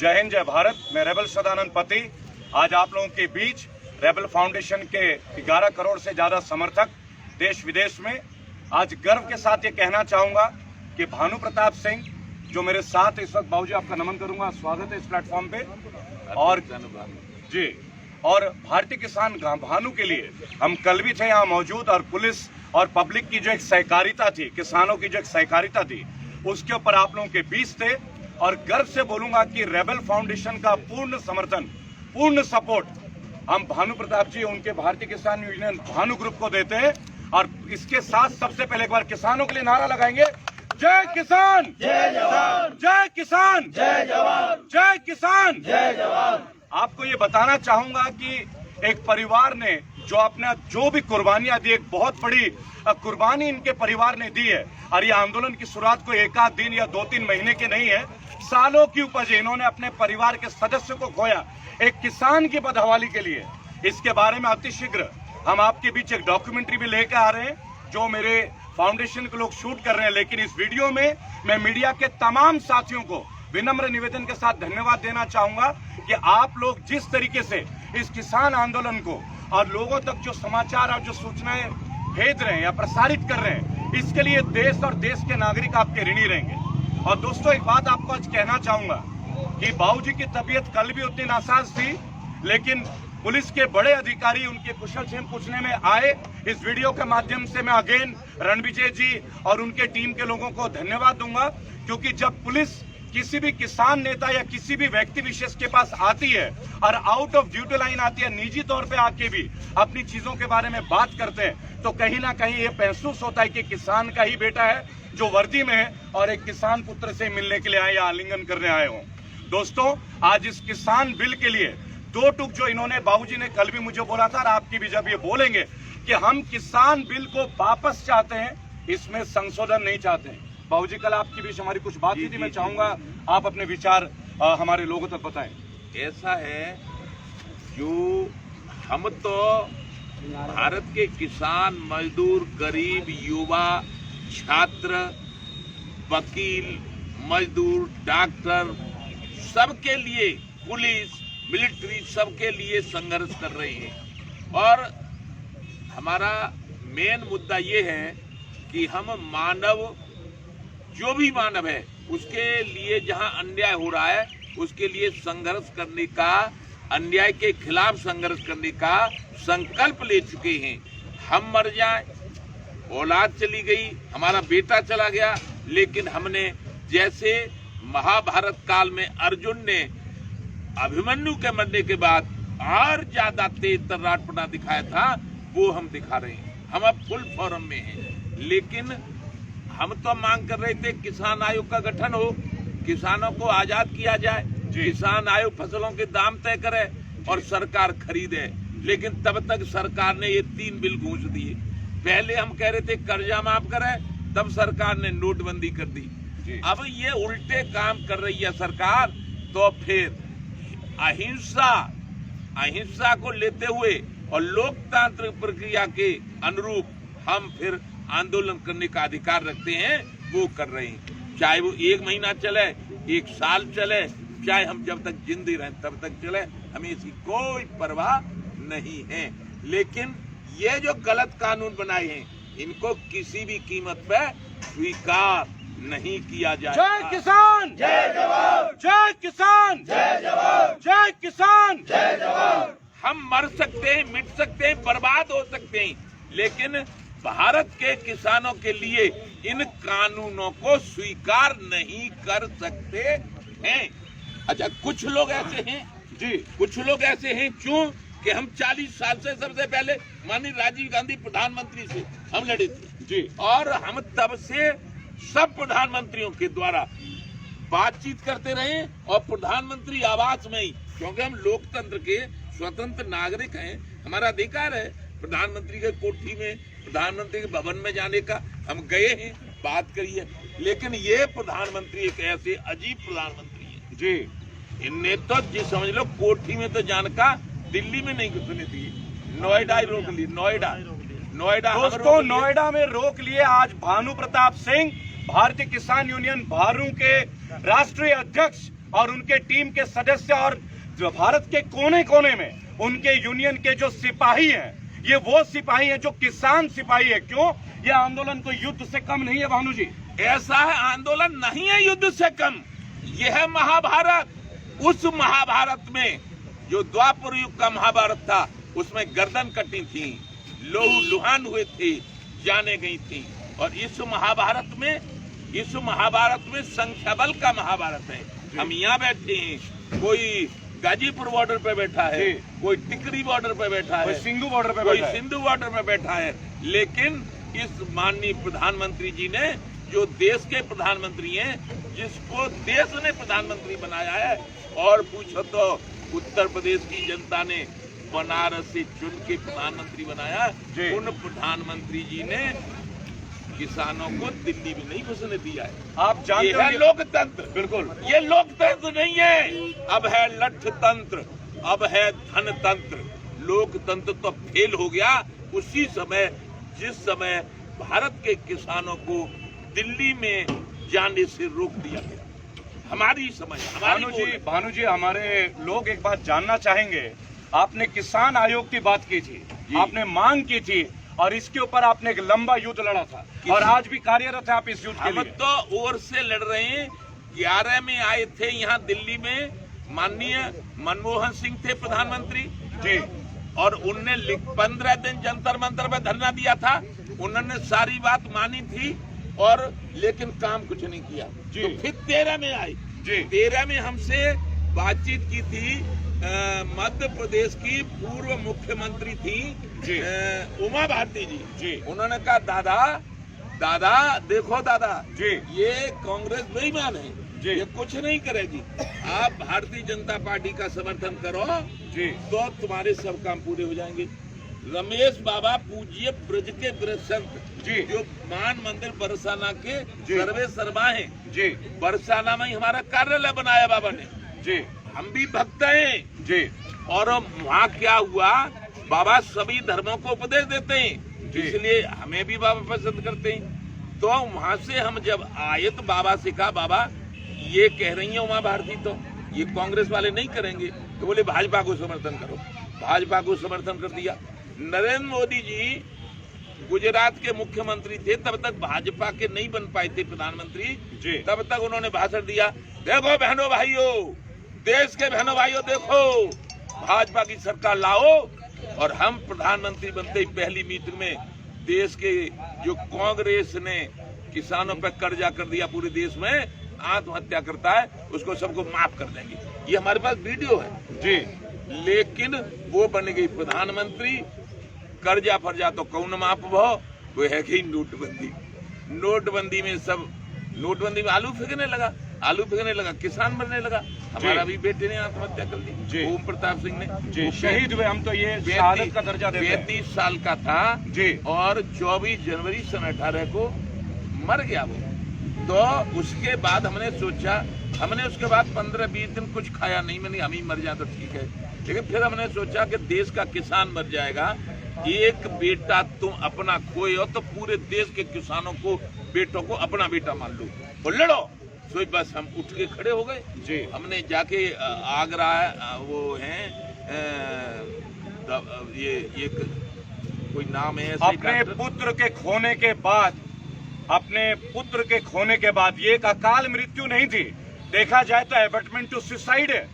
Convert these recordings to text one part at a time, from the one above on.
जय हिंद जय भारत। मैं रेबल सदानंद पति आज आप लोगों के बीच रेबल फाउंडेशन के 11 करोड़ से ज्यादा समर्थक देश विदेश में आज गर्व के साथ ये कहना चाहूंगा कि भानु प्रताप सिंह जो मेरे साथ इस वक्त, बाबूजी आपका नमन करूंगा, स्वागत है इस प्लेटफॉर्म पे। और जी, और भारतीय किसान भानु के लिए हम कल भी थे यहाँ मौजूद, और पुलिस और पब्लिक की जो एक सहकारिता थी, किसानों की जो एक सहकारिता थी, उसके ऊपर आप लोगों के बीच थे। और गर्व से बोलूंगा कि रेबल फाउंडेशन का पूर्ण समर्थन, पूर्ण सपोर्ट हम भानु प्रताप जी, उनके भारतीय किसान यूनियन भानु ग्रुप को देते हैं। और इसके साथ सबसे पहले एक बार किसानों के लिए नारा लगाएंगे, जय किसान जय जवान, जय किसान जय जवान, जय किसान जय जवान। आपको ये बताना चाहूंगा कि एक परिवार ने जो भी कुर्बानियां दी, एक बहुत बड़ी कुर्बानी इनके परिवार ने दी है। और ये आंदोलन की शुरुआत को एक आध दिन या 2-3 महीने के नहीं है, सालों की उपज है। इन्होंने अपने परिवार के सदस्यों को खोया एक किसान की बदहवाली के लिए। इसके बारे में अतिशीघ्र हम आपके बीच एक डॉक्यूमेंट्री भी लेकर आ रहे हैं, जो मेरे फाउंडेशन के लोग शूट कर रहे हैं। लेकिन इस वीडियो में मैं मीडिया के तमाम साथियों को विनम्र निवेदन के साथ धन्यवाद देना चाहूंगा कि आप लोग जिस तरीके से इस किसान आंदोलन को और लोगों तक जो समाचार और जो सूचनाएं भेज रहे हैं या प्रसारित कर रहे हैं, इसके लिए देश और देश के नागरिक आपके ऋणी रहेंगे। और दोस्तों, एक बात आपको आज कहना चाहूंगा कि बाबूजी की तबीयत कल भी उतनी नासाज थी, लेकिन पुलिस के बड़े अधिकारी उनके कुशल क्षेम पूछने में आए। इस वीडियो के माध्यम से मैं अगेन रणविजय जी और उनके टीम के लोगों को धन्यवाद दूंगा, क्योंकि जब पुलिस किसी भी किसान नेता या किसी भी व्यक्ति विशेष के पास आती है और आउट ऑफ ड्यूटी लाइन आती है, निजी तौर पे आके भी अपनी चीजों के बारे में बात करते हैं, तो कहीं ना कहीं ये महसूस होता है कि किसान का ही बेटा है जो वर्दी में है और एक किसान पुत्र से मिलने के लिए आए या आलिंगन करने आए हों। दोस्तों, आज इस किसान बिल के लिए दो टूक जो इन्होंने, बाबूजी ने कल भी मुझे बोला था और आपकी भी जब ये बोलेंगे कि हम किसान बिल को वापस चाहते हैं, इसमें संशोधन नहीं चाहते हैं। बाबूजी, कल आपकी भी हमारी कुछ बात हुई थी, मैं चाहूंगा आप अपने विचार हमारे लोगों तक बताएं। ऐसा है, जो हम तो भारत के किसान, मजदूर, गरीब, युवा, छात्र, वकील, मजदूर, डॉक्टर, सबके लिए, पुलिस, मिलिट्री, सबके लिए संघर्ष कर रही है। और हमारा मेन मुद्दा ये है कि हम मानव, जो भी मानव है, उसके लिए जहां अन्याय हो रहा है उसके लिए संघर्ष करने का, अन्याय के खिलाफ संघर्ष करने का संकल्प ले चुके हैं। हम मर जाए, औलाद चली गई, हमारा बेटा चला गया, लेकिन हमने जैसे महाभारत काल में अर्जुन ने अभिमन्यु के मरने के बाद और ज्यादा तेज तर्राटपना दिखाया था, वो हम दिखा रहे हैं। हम अब फुल फॉर्म में हैं। लेकिन हम तो मांग कर रहे थे किसान आयोग का गठन हो, किसानों को आजाद किया जाए, किसान आयोग फसलों के दाम तय करे और सरकार खरीदे। लेकिन तब तक सरकार ने ये 3 बिल घोष दिए। पहले हम कह रहे थे कर्जा माफ करे, तब सरकार ने नोटबंदी कर दी। अब ये उल्टे काम कर रही है सरकार, तो फिर अहिंसा को लेते हुए और लोकतांत्रिक प्रक्रिया के अनुरूप हम फिर आंदोलन करने का अधिकार रखते हैं, वो कर रहे हैं। चाहे वो 1 महीना चले, 1 साल चले, चाहे हम जब तक जिंदगी रहें तब तक चले, हमें इसकी कोई परवाह नहीं है। लेकिन ये जो गलत कानून बनाए हैं, इनको किसी भी कीमत पे स्वीकार नहीं किया जाए। जय किसान जय जवान, जय किसान जय जवान, जय किसान जय जवान। हम मर सकते हैं, मिट सकते हैं, बर्बाद हो सकते हैं, लेकिन भारत के किसानों के लिए इन कानूनों को स्वीकार नहीं कर सकते हैं। अच्छा, कुछ लोग ऐसे हैं जी, कुछ लोग ऐसे हैं, क्यों कि हम 40 साल से सबसे पहले माननीय राजीव गांधी प्रधानमंत्री से हम लड़े थे जी, और हम तब से सब प्रधानमंत्रियों के द्वारा बातचीत करते रहे और प्रधानमंत्री आवास में ही, क्योंकि हम लोकतंत्र के स्वतंत्र नागरिक हैं, हमारा अधिकार है प्रधानमंत्री के कोठी में, प्रधानमंत्री के भवन में जाने का। हम गए हैं, बात करिए। लेकिन ये प्रधानमंत्री एक ऐसे अजीब प्रधानमंत्री है जी, इनने तो जी समझ लो कोठी में तो जाने का, दिल्ली में नहीं घुसने दिए, नोएडा ही रोक ली। नोएडा दोस्तों, नोएडा में रोक लिए। आज भानु प्रताप सिंह, भारतीय किसान यूनियन भारू के राष्ट्रीय अध्यक्ष और उनके टीम के सदस्य और जो भारत के कोने कोने में उनके यूनियन के जो सिपाही हैं, ये वो सिपाही हैं जो किसान सिपाही है। क्यों? ये आंदोलन तो युद्ध से कम नहीं है भानु जी। ऐसा है, आंदोलन नहीं है युद्ध से कम। यह है महाभारत। उस महाभारत में जो द्वापर युग का महाभारत था, उसमें गर्दन कटी थी, लहू लुहान हुए थे, जाने गई थी। और इस महाभारत में संख्या बल का महाभारत है। हम यहाँ बैठे हैं, कोई गाजीपुर बॉर्डर पे बैठा है, कोई टिकरी बॉर्डर पे बैठा है, कोई सिंधु बॉर्डर पे कोई बैठा है, सिंधु बॉर्डर पे बैठा है। लेकिन इस माननीय प्रधानमंत्री जी ने, जो देश के प्रधानमंत्री हैं, जिसको देश ने प्रधानमंत्री बनाया है, और पूछो तो उत्तर प्रदेश की जनता ने बनारस से चुन के प्रधानमंत्री बनाया। उन प्रधानमंत्री जी ने किसानों को दिल्ली में नहीं घुसने दिया है। आप जानते ये है लोकतंत्र। बिल्कुल, ये लोकतंत्र नहीं है, अब है लठतंत्र, अब है धनतंत्र। लोकतंत्र तो फेल हो गया उसी समय जिस समय भारत के किसानों को दिल्ली में जाने से रोक दिया गया। हमारी समझ, भानु जी, हमारे लोग एक बात जानना चाहेंगे। आपने किसान आयोग की बात की थी, आपने मांग की थी, और इसके ऊपर आपने एक लंबा युद्ध लड़ा था, और आज भी कार्यरत है आप इस युद्ध के लिए। हम तो ओर से लड़ रहे हैं। 11 में आए थे यहाँ दिल्ली में, माननीय मनमोहन सिंह थे प्रधानमंत्री जी, और उनने 15 दिन जंतर मंतर में धरना दिया था। उन्होंने सारी बात मानी थी, और लेकिन काम कुछ नहीं किया। तो फिर 13 में आई जी। 13 में हमसे बातचीत की थी मध्य प्रदेश की पूर्व मुख्यमंत्री थी उमा भारती जी। उन्होंने कहा, दादा देखो दादा जी, ये कांग्रेस बेईमान है जी, ये कुछ नहीं करेगी। आप भारतीय जनता पार्टी का समर्थन करो जी, तो तुम्हारे सब काम पूरे हो जाएंगे। रमेश बाबा पूज्य ब्रज के ब्रज संत जी, जो मान मंदिर बरसाना के सर्वे सर्वा हैं जी, बरसाना में ही हमारा कार्यालय बनाया बाबा ने जी। हम भी भक्त हैं जी। और वहाँ क्या हुआ, बाबा सभी धर्मों को उपदेश देते हैं, इसलिए हमें भी बाबा पसंद करते हैं। तो वहाँ से हम जब आए तो बाबा से कहा, बाबा ये कह रही है उमा भारती, तो ये कांग्रेस वाले नहीं करेंगे। तो बोले भाजपा को समर्थन करो। भाजपा को समर्थन कर दिया। नरेंद्र मोदी जी गुजरात के मुख्यमंत्री थे, तब तक भाजपा के नहीं बन पाए थे प्रधानमंत्री जी। तब तक उन्होंने भाषण दिया, देखो बहनों भाइयों, देश के बहनों भाइयों, देखो भाजपा की सरकार लाओ। और हम प्रधानमंत्री बनते ही पहली मीटिंग में देश के जो कांग्रेस ने किसानों पर कर्जा कर दिया, पूरे देश में आत्महत्या करता है, उसको सबको माफ कर देंगे। ये हमारे पास वीडियो है जी। लेकिन वो बन गई प्रधानमंत्री, कर्जा फर्जा तो कौन माफ भो, वो है कि नोटबंदी में सब, नोटबंदी में आलू फेंकने लगा, किसान मरने लगा। हमारा भी बेटे ने आत्महत्या कर ली, ओम प्रताप सिंह ने जी, शहीद हुए। हम तो ये शहादत का दर्जा देते हैं। 35 साल का था जी, और 24 जनवरी सन 18 को मर गया वो। तो उसके बाद हमने सोचा, हमने उसके बाद 15-20 दिन कुछ खाया नहीं, मैंने हम ही मर जाए तो ठीक है। लेकिन फिर हमने सोचा कि देश का किसान मर जाएगा, एक बेटा तुम अपना खोए हो तो पूरे देश के किसानों को, बेटों को अपना बेटा मान लो और लड़ो। तो बस हम उठ के खड़े हो गए जी। हमने जाके आगरा, वो हैं ये कोई नाम है, अपने पुत्र के खोने के बाद, अपने पुत्र के खोने के बाद, ये एक अकाल मृत्यु नहीं थी, देखा जाए तो एबटमेंट टू सुसाइड है।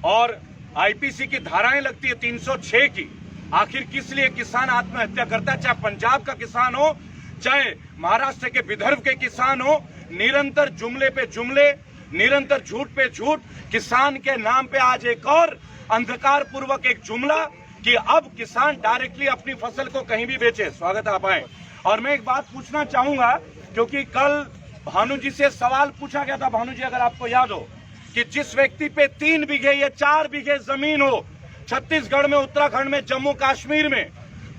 और आईपीसी की धाराएं लगती है 306 की। आखिर किस लिए किसान आत्महत्या करता है? चाहे पंजाब का किसान हो, चाहे महाराष्ट्र के विदर्भ के किसान हो, निरंतर जुमले पे जुमले, निरंतर झूठ पे झूठ। किसान के नाम पे आज एक और अंधकार पूर्वक एक जुमला कि अब किसान डायरेक्टली अपनी फसल को कहीं भी बेचे। स्वागत है, आप आए। और मैं एक बात पूछना चाहूंगा, क्योंकि कल भानु जी से सवाल पूछा गया था। भानु जी, अगर आपको याद हो कि जिस व्यक्ति पे 3 बीघे या 4 बीघे जमीन हो छत्तीसगढ़ में, उत्तराखंड में, जम्मू कश्मीर में,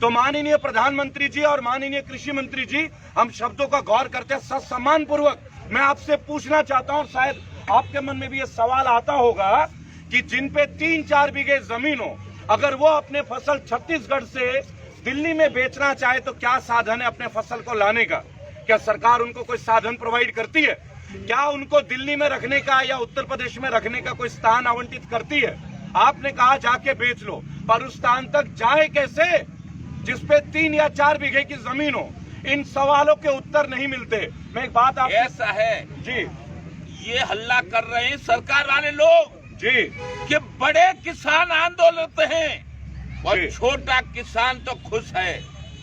तो माननीय प्रधानमंत्री जी और माननीय कृषि मंत्री जी, हम शब्दों का गौर करते हैं सम्मान पूर्वक। मैं आपसे पूछना चाहता हूं, शायद आपके मन में भी ये सवाल आता होगा कि जिन पे 3-4 बीघे जमीन हो, अगर वो अपने फसल छत्तीसगढ़ से दिल्ली में बेचना चाहे तो क्या साधन है अपने फसल को लाने का? क्या सरकार उनको कोई साधन प्रोवाइड करती है? क्या उनको दिल्ली में रखने का या उत्तर प्रदेश में रखने का कोई स्थान आवंटित करती है? आपने कहा जाके बेच लो, पर उस स्थान तक जाए कैसे जिसपे 3 या 4 बीघे की जमीन हो? इन सवालों के उत्तर नहीं मिलते। मैं एक बात आप ऐसा है जी, ये हल्ला कर रहे हैं सरकार वाले लोग जी, कि बड़े किसान आंदोलित हैं और जी। छोटा किसान तो खुश है।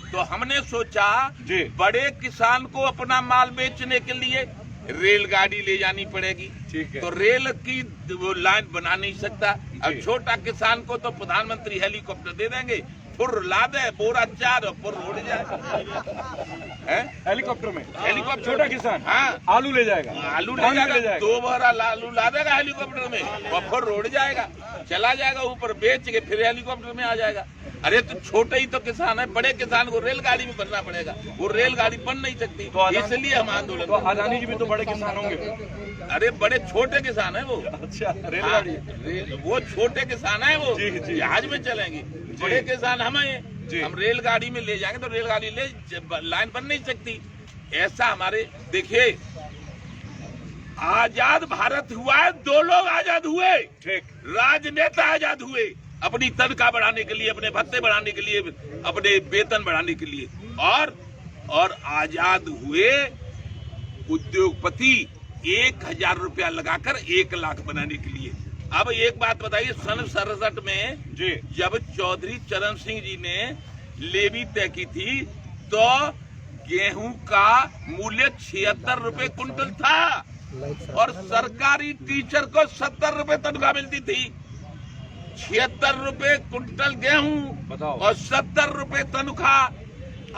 तो हमने सोचा जी। बड़े किसान को अपना माल बेचने के लिए रेलगाड़ी ले जानी पड़ेगी। ठीक है। तो रेल की वो लाइन बना नहीं सकता। अब जी। छोटा किसान को तो प्रधानमंत्री हेलीकॉप्टर दे देंगे, फुर ला दे बोरा 4 और फुर उड़ जाए। हेलीकॉप्टर में हेलीकॉप्टर छोटा किसान हाँ आलू ले जाएगा, आलू ले धान भी जाएगा, 2 बोरा आलू ला देगा हेलीकॉप्टर में और फिर रोड जाएगा, चला जाएगा ऊपर, बेच के फिर हेलीकॉप्टर में आ जाएगा। अरे तो छोटे ही तो किसान है, बड़े किसान को रेलगाड़ी में बनना पड़ेगा, वो रेलगाड़ी बन नहीं सकती। तो इसलिए हम आंदोलन तो अदानी जी भी तो बड़े किसान होंगे। अरे बड़े छोटे किसान है वो। अच्छा, हाँ, रेलगाड़ी वो छोटे किसान है वो, जी, जी। जहाज में चलेंगे। बड़े किसान हम हैं, जी। हम रेलगाड़ी में ले जाएंगे तो रेलगाड़ी ले लाइन बन नहीं सकती। ऐसा हमारे देखिए, आजाद भारत हुआ है, 2 लोग आजाद हुए, ठीक, राजनेता आजाद हुए अपनी तनख्वाह बढ़ाने के लिए, अपने भत्ते बढ़ाने के लिए, अपने वेतन बढ़ाने के लिए, और आजाद हुए उद्योगपति 1000 रुपया लगाकर 1 लाख बनाने के लिए। अब एक बात बताइए, सन 67 में जी, जब चौधरी चरण सिंह जी ने लेवी तय की थी तो गेहूं का मूल्य 76 रुपए कुंटल था और सरकारी टीचर को 70 रुपए तनख्वाह मिलती थी। 76 रुपए कुंटल गेहूं बताओ। और 70 रुपए तनख्वाह।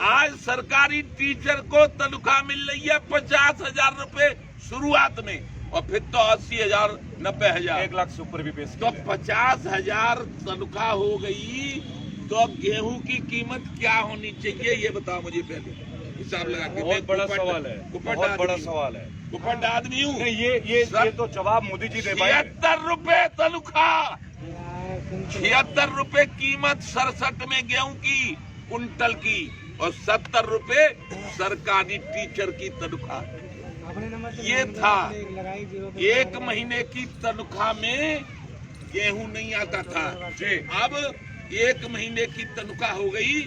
आज सरकारी टीचर को तनख्वाह मिल रही है 50,000 रुपए शुरुआत में, और फिर तो 80,000 90,000, 1 लाख से ऊपर भी बेच तो 50,000 तनख्वाह हो गई। तो गेहूं की कीमत क्या होनी चाहिए ये बताओ मुझे पहले, हिसाब लगा के। बहुत बड़ा सवाल है, बहुत बड़ा सवाल है। कुपट आदमी हूँ। नहीं, ये तो जवाब मोदी जी दे पाएंगे। 76 रुपए तनख्वाह, 76 रुपए कीमत 67 में गेहूं की कुंटल की, और 70 रुपए सरकारी टीचर की तनख्वाह। ये था 1 महीने की तनख्वाह में गेहूं नहीं आता था जी। अब 1 महीने की तनख्वाह हो गई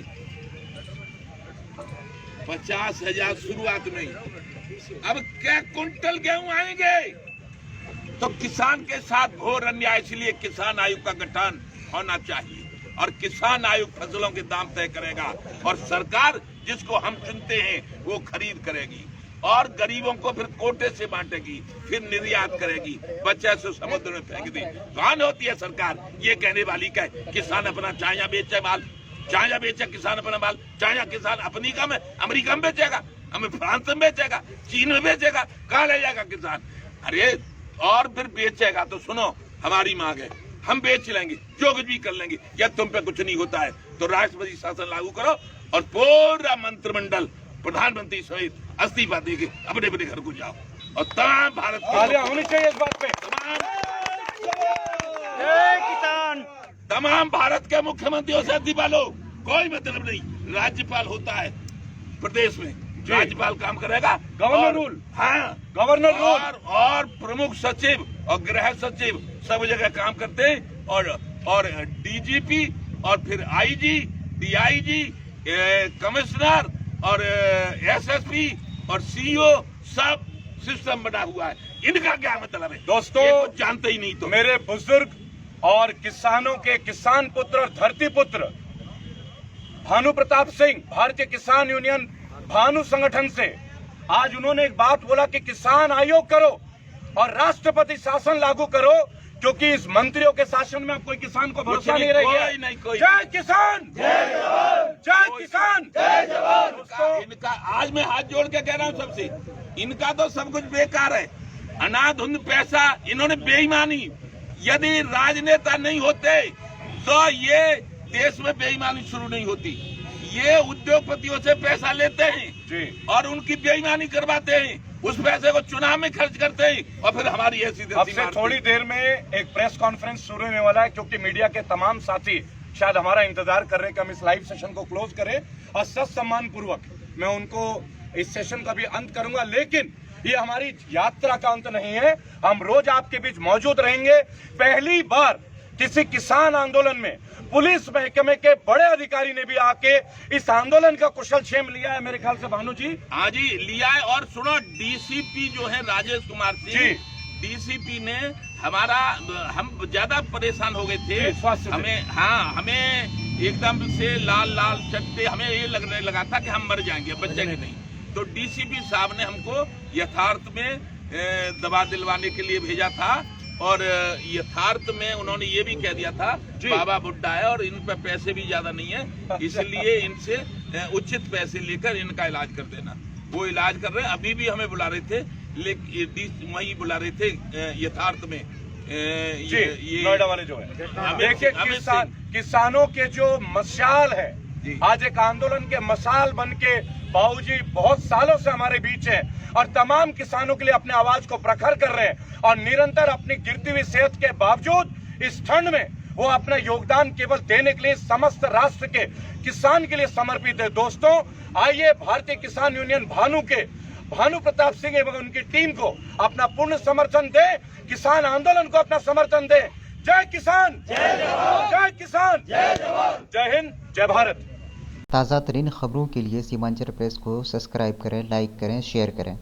50,000 शुरुआत में। अब क्या कुंटल गेहूं आएंगे? तो किसान के साथ घोर अन्याय, इसलिए किसान आयोग का गठन होना चाहिए और किसान आयोग फसलों के दाम तय करेगा और सरकार जिसको हम चुनते हैं वो खरीद करेगी और गरीबों को फिर कोटे से बांटेगी, फिर निर्यात करेगी, बच्चे से समुद्र में फेंक दी। कौन होती है सरकार ये कहने वाली? का किसान अपना चाया बेचे माल, चाया बेचे किसान अपना माल, चाया किसान अपनी का में अमेरिका में बेचेगा, हमें फ्रांस में बेचेगा, चीन में बेचेगा, कहाँ ले जाएगा किसान? अरे और फिर बेचेगा तो सुनो, हमारी मांग है, हम बेच लेंगे, जो कुछ भी कर लेंगे, या तुम पे कुछ नहीं होता है तो राष्ट्रपति शासन लागू करो और पूरा मंत्रिमंडल प्रधानमंत्री सहित इस्तीफा देके अपने अपने घर को जाओ और तमाम भारत होनी चाहिए इस बात पे। तमाम भारत के मुख्यमंत्रियों से इस्तीफा लो, कोई मतलब नहीं। राज्यपाल होता है प्रदेश में, राज्यपाल काम करेगा, गवर्नर रूल, हाँ गवर्नर रूल, और प्रमुख सचिव और गृह सचिव सब जगह काम करते हैं, और डीजीपी और फिर आईजी, डीआईजी, कमिश्नर और एसएसपी और सीईओ सब सिस्टम बना हुआ है। इनका क्या मतलब है दोस्तों? ये कुछ जानते ही नहीं। तो मेरे बुजुर्ग और किसानों के किसान पुत्र और धरती पुत्र भानु प्रताप सिंह, भारतीय किसान यूनियन भानु संगठन से, आज उन्होंने एक बात बोला कि किसान आयोग करो और राष्ट्रपति शासन लागू करो, क्योंकि इस मंत्रियों के शासन में अब कोई किसान को भरोसा नहीं रह गया। जय किसान, जय किसान, जय जवान। इनका आज मैं हाथ जोड़ के कह रहा हूँ सबसे, इनका तो सब कुछ बेकार है, अनाधुंध पैसा, इन्होंने बेईमानी। यदि राजनेता नहीं होते तो ये देश में बेईमानी शुरू नहीं होती। ये उद्योगपतियों से पैसा लेते हैं जी और उनकी बेईमानी करवाते हैं, उस पैसे को चुनाव में खर्च करते हैं और फिर हमारी ऐसी अब से थोड़ी देर में एक प्रेस कॉन्फ्रेंस शुरू होने वाला है, क्योंकि मीडिया के तमाम साथी शायद हमारा इंतजार कर रहे हैं कि हम इस लाइव सेशन को क्लोज करें और सत सम्मान पूर्वक मैं उनको इस सेशन का भी अंत करूंगा। लेकिन ये हमारी यात्रा का अंत नहीं है। हम रोज आपके बीच मौजूद रहेंगे। पहली बार किसी किसान आंदोलन में पुलिस महकमे के बड़े अधिकारी ने भी आके इस आंदोलन का कुशल क्षेम लिया है, मेरे ख्याल से भानु जी। हाँ जी, लिया है। और सुनो, डीसीपी जो है राजेश कुमार जी। सिंह, डीसीपी ने हमारा, हम ज्यादा परेशान हो गए थे, स्वास्थ्य से। हमें एकदम से लाल चट्टे, हमें ये लगने लगा था कि हम मर जाएंगे, बचेंगे नहीं। तो डीसीपी साहब ने हमको यथार्थ में दवा दिलवाने के लिए भेजा था, और यथार्थ में उन्होंने ये भी कह दिया था बाबा बुड्ढा है और इन पर पैसे भी ज्यादा नहीं है, इसलिए इनसे उचित पैसे लेकर इनका इलाज कर देना। वो इलाज कर रहे हैं। अभी भी हमें बुला रहे थे, लेकिन वही बुला रहे थे यथार्थ में, ये नोएडा वाले जो है। देखिए, किसानों के जो मशाल है, आज एक आंदोलन के मशाल बन के बाबूजी बहुत सालों से हमारे बीच है और तमाम किसानों के लिए अपने आवाज को प्रखर कर रहे हैं, और निरंतर अपनी गिरती हुई सेहत के बावजूद इस ठंड में वो अपना योगदान केवल देने के लिए समस्त राष्ट्र के किसान के लिए समर्पित है। दोस्तों, आइए भारतीय किसान यूनियन भानु प्रताप सिंह एवं उनकी टीम को अपना पूर्ण समर्थन दे, किसान आंदोलन को अपना समर्थन दे। जय किसान, जय जवान, जय किसान, जय जवान, जय हिंद, जय भारत। ताज़ा तरीन खबरों के लिए सीमांचल प्रेस को सब्सक्राइब करें, लाइक करें, शेयर करें।